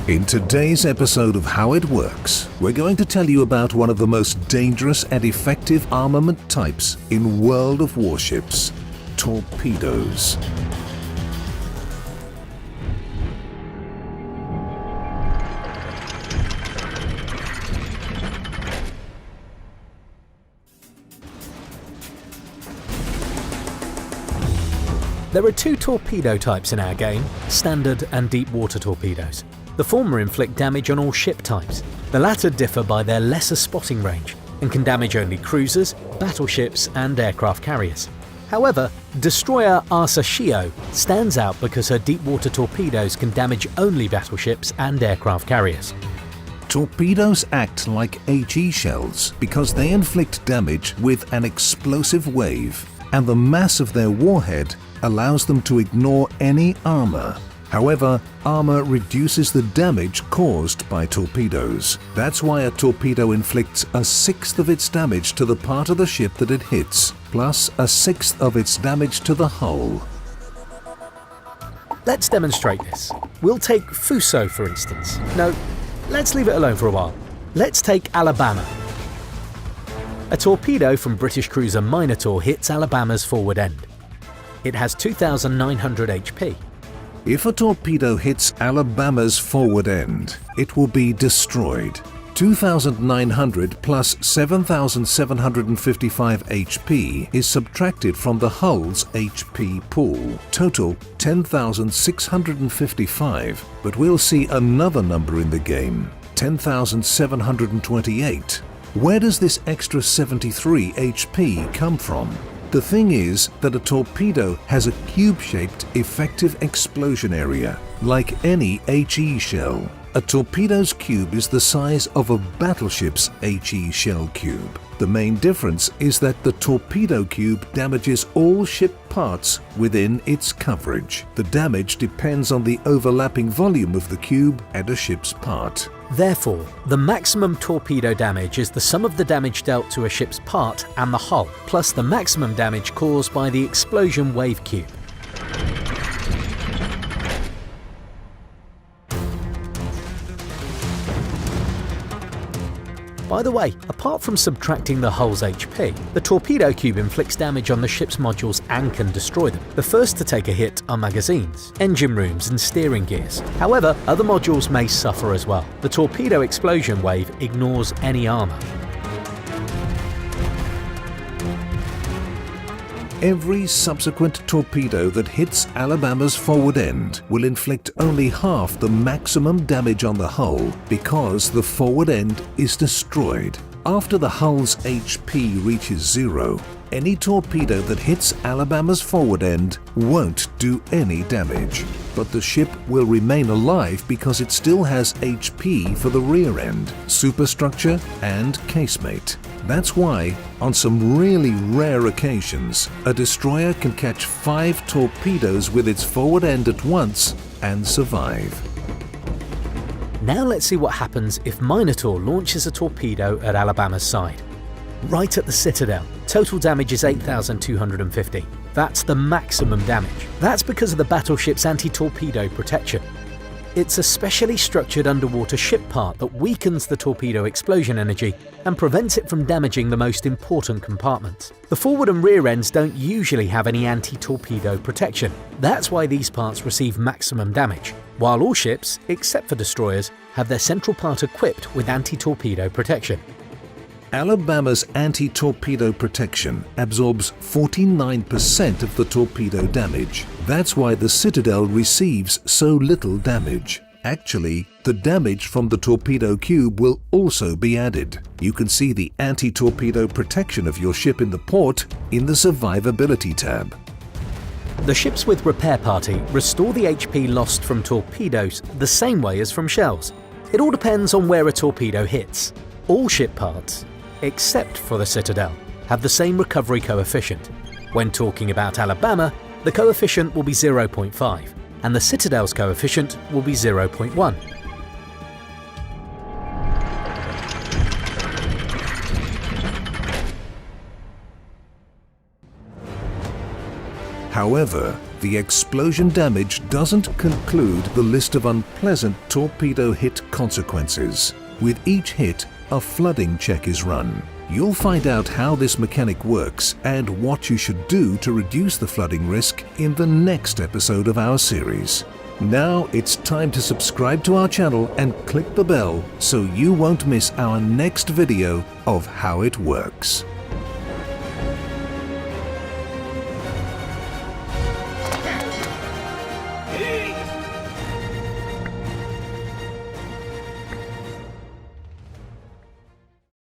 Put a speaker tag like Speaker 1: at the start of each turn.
Speaker 1: In today's episode of How It Works, we're going to tell you about one of the most dangerous and effective armament types in World of Warships, torpedoes.
Speaker 2: There are two torpedo types in our game, standard and deep water torpedoes. The former inflict damage on all ship types. The latter differ by their lesser spotting range and can damage only cruisers, battleships and aircraft carriers. However, destroyer Arsa stands out because her deep water torpedoes can damage only battleships and aircraft carriers.
Speaker 1: Torpedoes act like HE shells because they inflict damage with an explosive wave, and the mass of their warhead allows them to ignore any armor. However, armor reduces the damage caused by torpedoes. That's why a torpedo inflicts a sixth of its damage to the part of the ship that it hits, plus a sixth of its damage to the hull.
Speaker 2: Let's demonstrate this. We'll take Fuso for instance. No, let's leave it alone for a while. Let's take Alabama. A torpedo from British cruiser Minotaur hits Alabama's forward end. It has 2,900 HP.
Speaker 1: If a torpedo hits Alabama's forward end, it will be destroyed. 2,900 plus 7,755 HP is subtracted from the hull's HP pool. Total 10,655, but we'll see another number in the game, 10,728. Where does this extra 73 HP come from? The thing is that a torpedo has a cube-shaped effective explosion area, like any HE shell. A torpedo's cube is the size of a battleship's HE shell cube. The main difference is that the torpedo cube damages all ship parts within its coverage. The damage depends on the overlapping volume of the cube and a ship's part.
Speaker 2: Therefore, the maximum torpedo damage is the sum of the damage dealt to a ship's part and the hull, plus the maximum damage caused by the explosion wave cube. By the way, apart from subtracting the hull's HP, the torpedo cube inflicts damage on the ship's modules and can destroy them. The first to take a hit are magazines, engine rooms and steering gears. However, other modules may suffer as well. The torpedo explosion wave ignores any armor.
Speaker 1: Every subsequent torpedo that hits Alabama's forward end will inflict only half the maximum damage on the hull because the forward end is destroyed. After the hull's HP reaches zero, any torpedo that hits Alabama's forward end won't do any damage. But the ship will remain alive because it still has HP for the rear end, superstructure and casemate. That's why, on some really rare occasions, a destroyer can catch 5 torpedoes with its forward end at once and survive.
Speaker 2: Now let's see what happens if Minotaur launches a torpedo at Alabama's side. Right at the Citadel, total damage is 8,250. That's the maximum damage. That's because of the battleship's anti-torpedo protection. It's a specially structured underwater ship part that weakens the torpedo explosion energy and prevents it from damaging the most important compartments. The forward and rear ends don't usually have any anti-torpedo protection. That's why these parts receive maximum damage, while all ships, except for destroyers, have their central part equipped with anti-torpedo protection.
Speaker 1: Alabama's anti-torpedo protection absorbs 49% of the torpedo damage. That's why the Citadel receives so little damage. Actually, the damage from the torpedo cube will also be added. You can see the anti-torpedo protection of your ship in the port in the Survivability tab.
Speaker 2: The ships with Repair Party restore the HP lost from torpedoes the same way as from shells. It all depends on where a torpedo hits. All ship parts, except for the Citadel, have the same recovery coefficient. When talking about Alabama, the coefficient will be 0.5, and the Citadel's coefficient will be 0.1.
Speaker 1: However, the explosion damage doesn't conclude the list of unpleasant torpedo hit consequences. With each hit, a flooding check is run. You'll find out how this mechanic works and what you should do to reduce the flooding risk in the next episode of our series. Now it's time to subscribe to our channel and click the bell so you won't miss our next video of how it works.